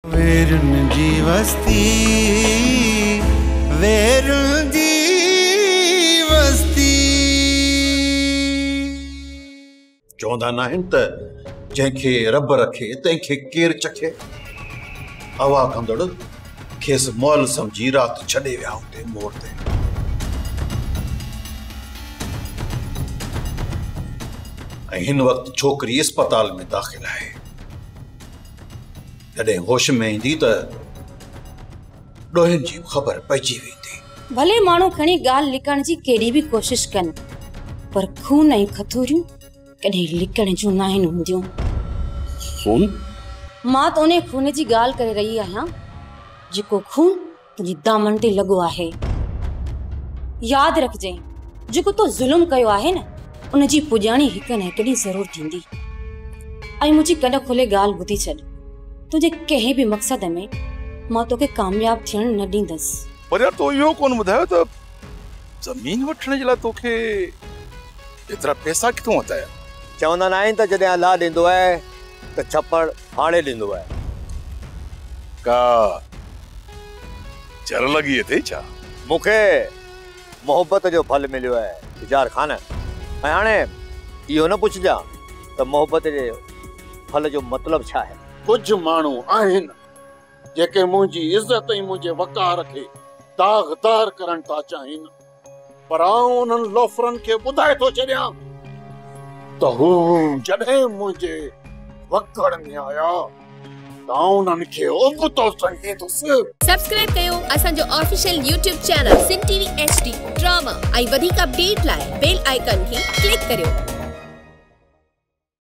वेरुन जी वस्ती, वेरुन जी वस्ती। चवंदा न आहिनि त जंहिंखे रब रखे तंहिंखे केरु चखे। हवा कंदड़ खेसि मोल सम्झी राति छॾे विया हुते मोड़ ते। ऐं हिन वक़्तु छोकिरी अस्पताल में दाख़िल आहे। जॾहिं होश में ईंदी त ॾोहिनि जी ख़बर पइजी वेंदी। भले माण्हू खणी ॻाल्हि लिकण जी केॾी बि कोशिश कनि, पर खून ऐं खथूरियूं कॾहिं लिकण जूं न आहिनि हूंदियूं। खून? मां त उन खून जी ॻाल्हि करे रही आहियां जेको खून तुंहिंजे दामन ते लॻो आहे। यादि रखजांइ, जेको तो ज़ुल्म कयो आहे न, उन जी पुॼाणी हिक न हिक ॾींहुं ज़रूर थींदी। ऐं मुंहिंजी कॾहिं खोले ॻाल्हि ॿुधी छॾ, तुंहिंजे कंहिं बि मक़सद में मां तोखे कामयाब थियण न ॾींदसि। पर यार तो इहो कोन ॿुधायो त ज़मीन वठण जे लाइ तोखे एतिरा पैसा किथां वरिता? चवंदा न आहिनि त जॾहिं अलाह ॾींदो आहे त छप्पड़ हाणे ॾींदो आहे। का जर लॻी अथई छा? मूंखे मोहबत जो फल मिलियो आहे इजार खान। ऐं हाणे इहो न पुछजां त मोहबत जे फल जो मतिलबु छा आहे। कुछ माण्हू आहिनि जेके मुंहिंजी इज़त ऐं मुंहिंजे वक़ार खे दाग़दार करण था चाहिनि, पर आउं उन्हनि लोफरनि खे ॿुधाए थो छॾियां त हू जॾहिं मुंहिंजे वक़ार में आया त आउं उन्हनि खे उबतो संगीतुसि। सब्सक्राइब कयो असांजो official YouTube channel Singh TV HD drama ऐं वधीक अपडेट लाइ बेल आइकन खे क्लिक करियो।